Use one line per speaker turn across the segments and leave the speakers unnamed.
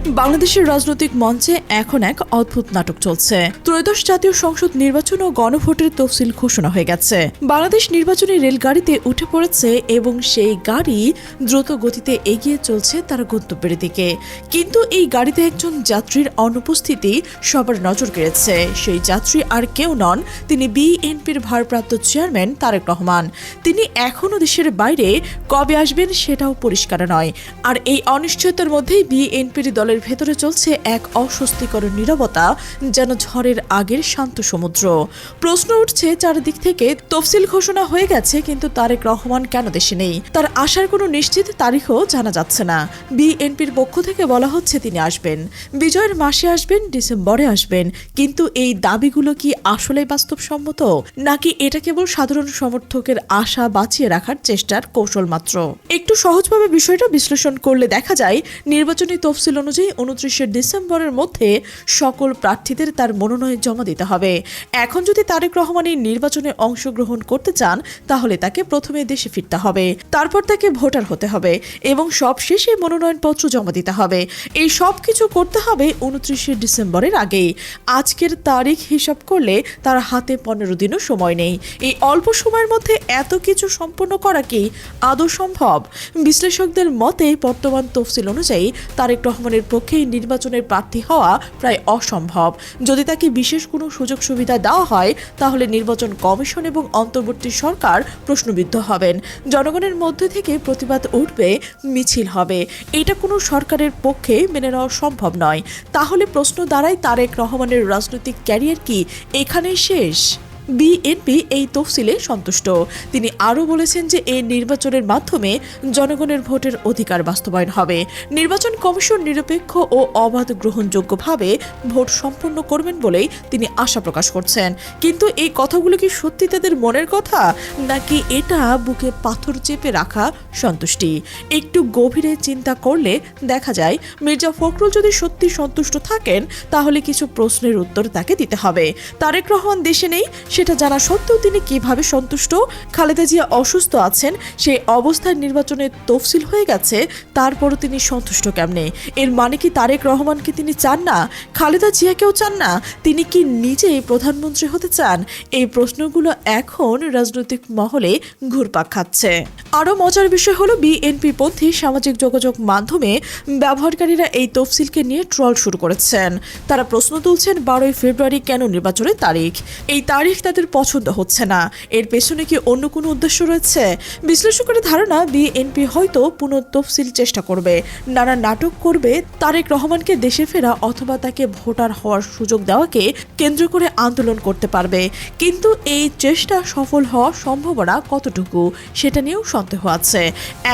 বাংলাদেশের রাজনৈতিক মঞ্চে এখন এক অদ্ভুত নাটক চলছে। ত্রয়োদশ জাতীয় সংসদ নির্বাচন ও গণভোটের তফসিল ঘোষণা হয়ে গেছে। বাংলাদেশ নির্বাচনী রেলগাড়িতে উঠে পড়েছে এবং সেই গাড়ি দ্রুত গতিতে এগিয়ে চলছে তার গন্তব্যের দিকে। কিন্তু এই গাড়িতে একজন যাত্রীর অনুপস্থিতি সবার নজর কেড়েছে। সেই যাত্রী আর কেউ নন, তিনি বিএনপির ভারপ্রাপ্ত চেয়ারম্যান তারেক রহমান। তিনি এখনও দেশের বাইরে, কবে আসবেন সেটাও পরিষ্কার নয়। আর এই অনিশ্চয়তার মধ্যেই বিএনপির দলের ভেতরে চলছে এক অস্বস্তিকর নীরবতা, যেন ঝড়ের আগের শান্ত সমুদ্র। প্রশ্ন উঠছে চারিদিক থেকে, তফসিল ঘোষণা হয়ে গেছে কিন্তু তারেক রহমান কেন দেশে নেই? তার আসার কোনো নিশ্চিত তারিখও জানা যাচ্ছে না। বিএনপির পক্ষ থেকে বলা হচ্ছে তিনি আসবেন, বিজয়ের মাসে আসবেন, ডিসেম্বরে আসবেন। কিন্তু এই দাবিগুলো কি আসলে বাস্তবসম্মত, নাকি এটা কেবল সাধারণ সমর্থকের আশা বাঁচিয়ে রাখার চেষ্টার কৌশল মাত্র? একটু সহজভাবে বিষয়টা বিশ্লেষণ করলে দেখা যায়, নির্বাচনী তফসিল অনুযায়ী 29 ডিসেম্বরের মধ্যে সকল প্রার্থীদের তার মনোনয়ন জমা দিতে হবে। এখন যদি তারেক রহমান এই নির্বাচনে অংশগ্রহণ করতে চান, তাহলে তাকে প্রথমে দেশে ফিরতে হবে, তারপর তাকে ভোটার হতে হবে এবং সবশেষে মনোনয়নপত্র জমা দিতে হবে। এই সব কিছু করতে হবে 29 ডিসেম্বরের আগেই। আজকের তারিখ হিসাব করলে তার হাতে 15 দিনও সময় নেই। এই অল্প সময়ের মধ্যে এত কিছু সম্পন্ন করা কি আদৌ সম্ভব? বিশ্লেষকদের মতে বর্তমান তফসিল অনুযায়ী তারেক রহমানের পক্ষে নির্বাচনের প্রার্থী হওয়া প্রায় অসম্ভব। যদি তাকে বিশেষ কোনো সুযোগ সুবিধা দেওয়া হয়, তাহলে নির্বাচন কমিশন এবং অন্তর্বর্তী সরকার প্রশ্নবিদ্ধ হবেন। জনগণের মধ্যে থেকে প্রতিবাদ উঠবে, মিছিল হবে। এটা কোনো সরকারের পক্ষে মেনে নেওয়া সম্ভব নয়। তাহলে প্রশ্ন দাঁড়ায়, তারেক রহমানের রাজনৈতিক ক্যারিয়ার কি এখানেই শেষ? বিএনপি এই তফসিলে সন্তুষ্ট। তিনি আরও বলেছেন যে এই নির্বাচনের মাধ্যমে জনগণের ভোটের অধিকার বাস্তবায়ন হবে। নির্বাচন কমিশন নিরপেক্ষ ও অবাধ গ্রহণযোগ্যভাবে ভোট সম্পন্ন করবেন বলেই তিনি আশা প্রকাশ করছেন। কিন্তু এই কথাগুলো কি সত্যি তাদের মনের কথা, নাকি এটা বুকে পাথর চেপে রাখা সন্তুষ্টি? একটু গভীরে চিন্তা করলে দেখা যায়, মির্জা ফখরুল যদি সত্যি সন্তুষ্ট থাকেন, তাহলে কিছু প্রশ্নের উত্তর তাকে দিতে হবে। তারেক রহমান দেশে নেই সেটা জানা সত্ত্বেও তিনি কিভাবে সন্তুষ্ট? খালেদা জিয়া অসুস্থ আছেন, সেই অবস্থায় নির্বাচনের তফসিল হয়ে গেছে, তারপরও তিনি সন্তুষ্ট কেমনে? এর মানে কি তারেক রহমানকে তিনি চান না? খালেদা জিয়াকেও চান না? তিনি কি নিজেই প্রধানমন্ত্রী হতে চান? এই প্রশ্নগুলো এখন রাজনৈতিক মহলে ঘুরপাক খাচ্ছে। আরও মজার বিষয় হলো, বিএনপি পন্থী সামাজিক যোগাযোগ মাধ্যমে ব্যবহারকারীরা এই তফসিলকে নিয়ে ট্রল শুরু করেছেন। তারা প্রশ্ন তুলছেন, 12 ফেব্রুয়ারি কেন নির্বাচনের তারিখ? এই তারিখ তাদের পছন্দ হচ্ছে না। এর পেছনে কি অন্য কোনো উদ্দেশ্য রয়েছে? বিশ্লেষকদের ধারণা, বিএনপি হয়তো পুনঃতফসিল চেষ্টা করবে, নানা নাটক করবে, তারেক রহমানকে দেশে ফেরা অথবা তাকে ভোটার হওয়ার সুযোগ দেওয়াকে কেন্দ্র করে আন্দোলন করতে পারবে। কিন্তু এই চেষ্টা সফল হওয়ার সম্ভাবনা কতটুকু, সেটা নিয়েও সন্দেহ আছে।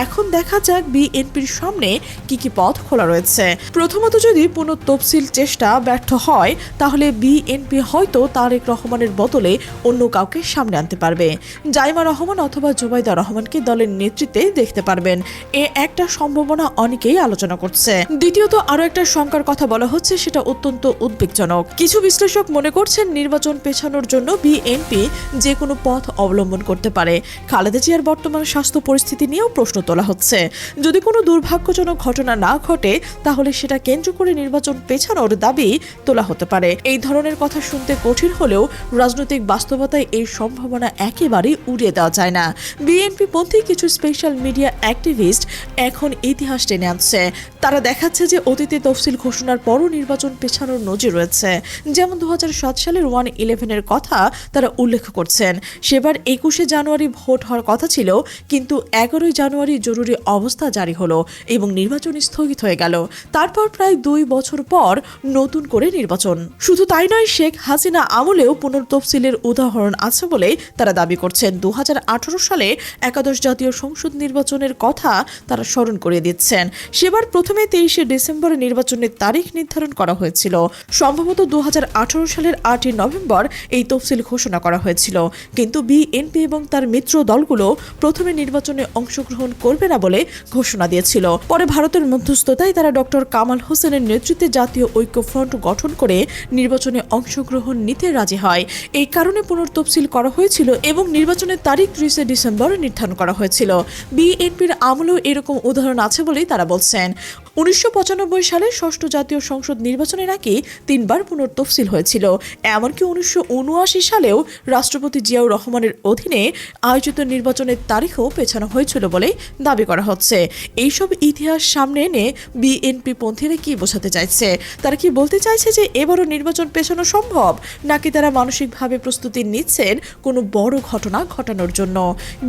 এখন দেখা যাক বিএনপির সামনে কি কি পথ খোলা রয়েছে। প্রথমত, যদি পুনঃতফসিল চেষ্টা ব্যর্থ হয়, তাহলে বিএনপি হয়তো তারেক রহমানের বদলে অন্য কাউকে সামনে আনতে পারবে। জাইমা রহমান অথবা জুবাইদা রহমানকে দলের নেতৃত্বে দেখতে পারবেন। এ একটা সম্ভাবনা অনেকেই আলোচনা করছে। দ্বিতীয়ত, আরও একটা শঙ্কার কথা বলা হচ্ছে, সেটা অত্যন্ত উদ্বেগজনক। কিছু বিশ্লেষক মনে করছেন, নির্বাচন পেছানোর জন্য বিএনপি যে কোনো পথ অবলম্বন করতে পারে। খালেদা জিয়ার বর্তমান স্বাস্থ্য পরিস্থিতি নিয়েও প্রশ্ন তোলা হচ্ছে। যদি কোনো দুর্ভাগ্যজনক ঘটনা না ঘটে, তাহলে সেটা কেন্দ্র করে নির্বাচন পেছানোর দাবি তোলা হতে পারে। এই ধরনের কথা শুনতে কঠিন হলেও রাজনৈতিক বাস্তবতায় এই সম্ভাবনা একেবারেই উড়িয়ে দেওয়া যায় না। বিএনপি পন্থী কিছু স্পেশাল মিডিয়া অ্যাক্টিভিস্ট এখন ইতিহাস টেনে আনছে। তারা দেখাচ্ছে যে অতীতে তফসিল ঘোষণার পরও নির্বাচন পেছানোর নজির রয়েছে। যেমন 2007 সালের 1/11-এর কথা তারা উল্লেখ করছেন। সেবার 21 জানুয়ারি ভোট হওয়ার কথা ছিল, কিন্তু 11 জানুয়ারি জরুরি অবস্থা জারি হলো এবং নির্বাচন স্থগিত হয়ে গেল। তারপর প্রায় 2 বছর পর নতুন করে নির্বাচন। শুধু তাই নয়, শেখ হাসিনা আমলেও পুনঃতফসিলের উদাহরণ আছে বলে তারা দাবি করছেন। 2018 সালে একাদশ জাতীয় সংসদ নির্বাচনের কথা তারা স্মরণ করিয়ে দিচ্ছেন। সেবার প্রথমে 23 ডিসেম্বরে নির্বাচনের তারিখ নির্ধারণ করা হয়েছিল। সম্ভবত 2018 সালের 8 নভেম্বর এই তফসিল ঘোষণা করা হয়েছিল। কিন্তু বিএনপি এবং তার মিত্র দলগুলো প্রথমে নির্বাচনে অংশগ্রহণ করবে না বলে ঘোষণা দিয়েছিল। পরে ভারতের মধ্যস্থতায় তারা ডক্টর কামাল হোসেনের নেতৃত্বে জাতীয় ঐক্য ফ্রন্ট গঠন করে নির্বাচনে অংশগ্রহণ নিতে রাজি হয়। এই কারণে কারণে পুনর্তফসিল করা হয়েছিল এবং নির্বাচনের তারিখ 30 ডিসেম্বর নির্ধারণ করা হয়েছিল। বিএনপির আমলেও এরকম উদাহরণ আছে বলেই তারা বলছেন। 1995 সালে ষষ্ঠ জাতীয় সংসদ নির্বাচনের আগে 3 বার পুনর্তফসিল হয়েছিল। এমনকি 1979 সালেও রাষ্ট্রপতি জিয়াউর রহমানের অধীনে আয়োজিত নির্বাচনের তারিখও পেছানো হয়েছিল বলে দাবি করা হচ্ছে। এইসব ইতিহাস সামনে এনে বিএনপি পন্থীরা কি বোঝাতে চাইছে? তারা কি বলতে চাইছে যে এবারও নির্বাচন পেছানো সম্ভব, নাকি তারা মানসিকভাবে প্রস্তুতি নিচ্ছেন কোনো বড় ঘটনা ঘটানোর জন্য?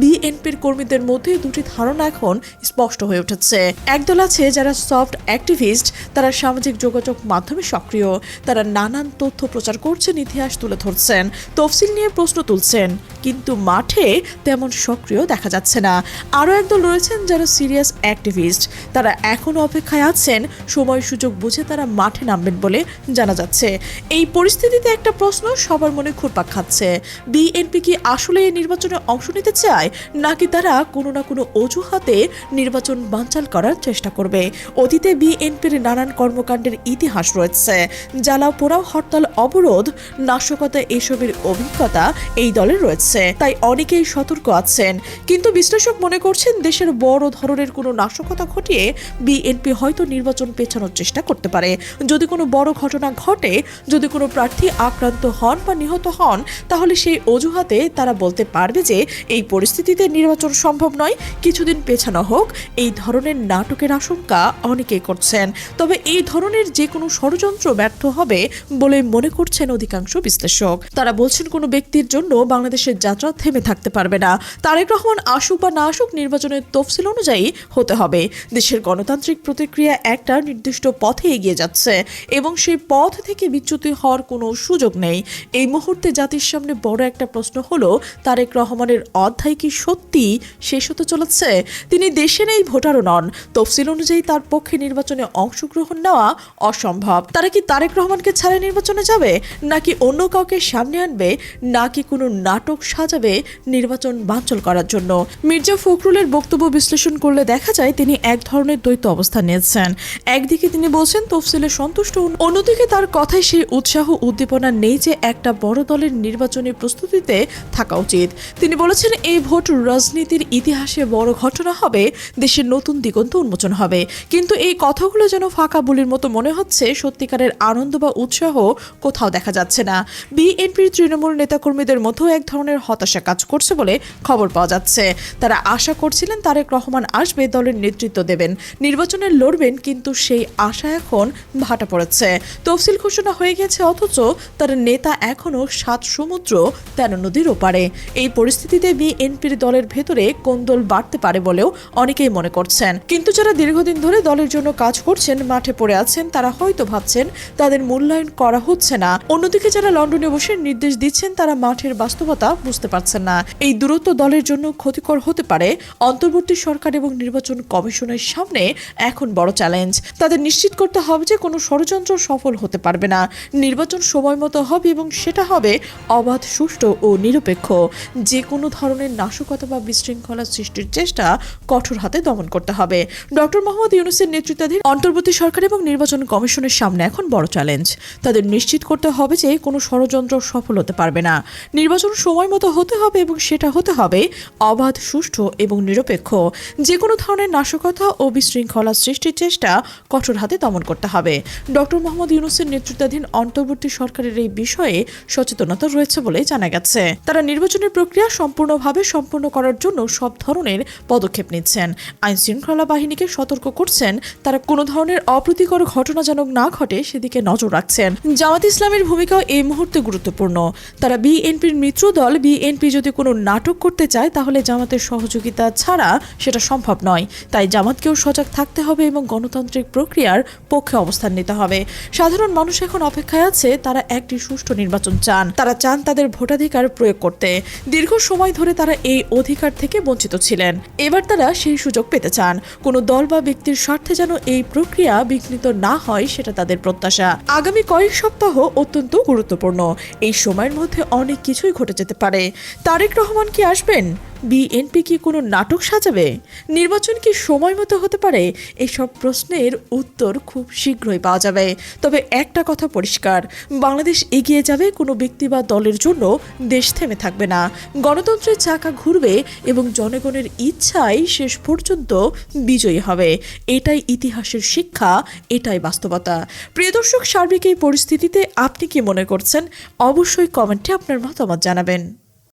বিএনপির কর্মীদের মধ্যে দুটি ধারণা এখন স্পষ্ট হয়ে উঠেছে। একদল আছে যারা সফট অ্যাক্টিভিস্ট, তারা সামাজিক যোগাযোগ মাধ্যমে সক্রিয়, তারা নানান তথ্য প্রচার করছেন, ইতিহাস তুলে ধরছেন, তফসিল নিয়ে প্রশ্ন তুলছেন, কিন্তু মাঠে তেমন সক্রিয় দেখা যাচ্ছে না। আরও একদল রয়েছেন যারা সিরিয়াস অ্যাক্টিভিস্ট, তারা এখনও অপেক্ষায় আছেন, সময় সুযোগ বুঝে তারা মাঠে নামবেন বলে জানা যাচ্ছে। এই পরিস্থিতিতে একটা প্রশ্ন সবার মনে ঘুরপাক খাচ্ছে, বিএনপি কি আসলে এই নির্বাচনে অংশ নিতে চায়, নাকি তারা কোনো না কোনো অজুহাতে নির্বাচন বানচাল করার চেষ্টা করবে? অতীতে বিএনপির নানান কর্মকাণ্ডের ইতিহাস রয়েছে, জ্বালাও পোড়াও, হরতাল, অবরোধ, নাশকতা, এসবের অভিজ্ঞতা এই দলের রয়েছে। তাই অনেকেই সতর্ক আছেন, কিন্তু বিশ্লেষক মনে করছেন দেশের বড় ধরনের কোনো নাশকতা ঘটিয়ে বিএনপি হয়তো নির্বাচন পেছানোর চেষ্টা করতে পারে। যদি কোনো বড় ঘটনা ঘটে, যদি কোনো প্রার্থী আক্রান্ত হন বা নিহত হন, তাহলে সেই অজুহাতে তারা বলতে পারবে যে এই পরিস্থিতিতে নির্বাচন সম্ভব নয়, কিছুদিন পেছানো হোক। এই ধরনের নাটকের আশঙ্কা অনেকেই করছেন। তবে এই ধরনের যে কোনো ষড়যন্ত্র ব্যর্থ হবে বলে মনে করছেন অধিকাংশ বিশ্লেষক। তারা বলছেন কোনো ব্যক্তির জন্য বাংলাদেশের যাত্রা থেমে থাকতে পারবে না। তারেক রহমান আসুক বা না আসুক, নির্বাচনের তফসিল অনুযায়ী হতে হবে। দেশের গণতান্ত্রিক প্রতিক্রিয়া একটা নির্দিষ্ট পথে এগিয়ে যাচ্ছে এবং সেই পথ থেকে বিচ্যুতি হওয়ার কোনো সুযোগ নেই। এই মুহূর্তে জাতির সামনে বড় একটা প্রশ্ন হলো, তারেক রহমানের অধ্যায় কি সত্যি শেষ হতে চলেছে? তিনি দেশে নেই, ভোটারও নন। তফসিল অনুযায়ী তার পক্ষে নির্বাচনে অংশগ্রহণ নেওয়া অসম্ভব। তারা কি তারেক রহমানকে ছাড়া নির্বাচনে যাবে, নাকি অন্য কাউকে সামনে আনবে, নাকি কোনো নাটক সাজাবে নির্বাচন বানচাল করার জন্য? মির্জা ফখরুলের বক্তব্য বিশ্লেষণ করলে দেখা যায় তিনি এক ধরনের দ্বৈত অবস্থান নিয়েছেন। একদিকে তিনি বলছেন তফসিলে সন্তুষ্ট, অন্যদিকে তার কথায় সেই উৎসাহ উদ্দীপনা নেই যে একটা বড় দলের নির্বাচনী প্রস্তুতিতে থাকা উচিত। তিনি বলেছেন এই ভোট রাজনীতির ইতিহাসে বড় ঘটনা হবে, দেশের নতুন দিগন্ত উন্মোচন হবে। কিন্তু এই কথাগুলো যেন ফাঁকা বলির মতো মনে হচ্ছে, সত্যিকারের আনন্দ বা উৎসাহ কোথাও দেখা যাচ্ছে না। বিএনপির তৃণমূল নেতাকর্মীদের মধ্যেও এক ধরনের হতাশা কাজ করছে বলে খবর পাওয়া যাচ্ছে। তারা আশা করছিলেন তারেক রহমান আসবে, দলের নেতৃত্ব দেবেন, নির্বাচনে লড়বেন, কিন্তু সেই আশা এখন ভাটা পড়েছে। তফসিল ঘোষণা হয়ে গেছে, অথচ তার নেতা এখনো 7 সমুদ্র 13 নদীর ওপারে। এই পরিস্থিতিতে বিএনপির দলের ভেতরে কোন্দল বাড়তে পারে বলেও অনেকেই মনে করছেন। কিন্তু যারা দীর্ঘদিন ধরে দলের জন্য কাজ করছেন, মাঠে পড়ে আছেন, তারা হয়তো ভাবছেন তাদের মূল্যায়ন করা হচ্ছে না। অন্যদিকে যারা লন্ডনে বসে নির্দেশ দিচ্ছেন, তারা মাঠের বাস্তবতা বুঝতে পারছেন না। এই দূরত্ব দলের জন্য ক্ষতিকর হতে পারে। অন্তর্বর্তী সরকার এবং নির্বাচন কমিশনের সামনে এখন বড় চ্যালেঞ্জ। তাদের নিশ্চিত করতে হবে যে কোনো ষড়যন্ত্র সফল হতে পারবে না। নির্বাচন সময় মতো হবে এবং সেটা হবে অবাধ, সুষ্ঠু ও নিরপেক্ষ। যে কোনো ধরনের নাশকতা বা বিশৃঙ্খলা সৃষ্টির চেষ্টা কঠোর হাতে দমন করতে হবে। ডক্টর মোহাম্মদ ইউনূসের নেতৃত্বাধীন অন্তর্বর্তী সরকার এবং নির্বাচন কমিশনের সামনে এখন বড় চ্যালেঞ্জ। তাদের নিশ্চিত করতে হবে যে কোনো ষড়যন্ত্র সফল হতে পারবে না। নির্বাচন সময় মতো হতে হবে এবং সেটা হতে হবে অবাধ, সুষ্ঠু এবং নিরপেক্ষ। যে কোনো ধরনের নাশকতা ও বিশৃঙ্খলা সৃষ্টির চেষ্টা কঠোর হাতে দমন করতে হবে। ডক্টর মোহাম্মদ ইউনূসের নেতৃত্বাধীন অন্তর্বর্তী সরকারের এই বিষয়ে সচেতনতা রয়েছে বলে জানা গেছে। তারা নির্বাচনের প্রক্রিয়া সম্পূর্ণভাবে সম্পন্ন করার জন্য সব ধরনের পদক্ষেপ নিচ্ছেন। আইন শৃঙ্খলা বাহিনীকে সতর্ক করছেন, তারা কোনো ধরনের অপ্রীতিকর ঘটনা যেন না ঘটে সেদিকে নজর রাখছেন। জামাত ইসলামের ভূমিকাও এই মুহূর্তে গুরুত্বপূর্ণ। তারা বিএনপির মিত্র দল। বিএনপি যদি কোনো নাটক করতে চায়, তাহলে জামাতের সহযোগিতা ছাড়া সেটা সম্ভব নয়। তাই জামাতকেও সজাগ থাকতে হবে এবং গণতান্ত্রিক প্রক্রিয়ার পক্ষে অবস্থান নিতে হবে। সাধারণ মানুষ এখন অপেক্ষায় আছে, তারা একটি সুষ্ঠু নির্বাচন চান। তারা চান তাদের ভোটাধিকার প্রয়োগ করতে। দীর্ঘ সময় ধরে তারা এই অধিকার থেকে বঞ্চিত ছিলেন। এবার তারা সেই সুযোগ পেতে চান। কোনো দল বা ব্যক্তির স্বার্থে যেন এই প্রক্রিয়া বিঘ্নিত না হয়, সেটা তাদের প্রত্যাশা। আগামী কয়েক সপ্তাহ অত্যন্ত গুরুত্বপূর্ণ। এই সময়ের মধ্যে অনেক কিছুই ঘটে যেতে পারে। তারেক রহমান কি আসবেন? বিএনপি কি কোনো নাটক সাজাবে? নির্বাচন কি সময় মতো হতে পারে? এসব প্রশ্নের উত্তর খুব শীঘ্রই পাওয়া যাবে। তবে একটা কথা পরিষ্কার, বাংলাদেশ এগিয়ে যাবে, কোনো ব্যক্তি বা দলের জন্য দেশ থেমে থাকবে না। গণতন্ত্রের চাকা ঘুরবে এবং জনগণের ইচ্ছাই শেষ পর্যন্ত বিজয়ী হবে। এটাই ইতিহাসের শিক্ষা, এটাই বাস্তবতা। প্রিয় দর্শক, সার্বিক এই পরিস্থিতিতে আপনি কি মনে করছেন? অবশ্যই কমেন্টে আপনার মতামত জানাবেন।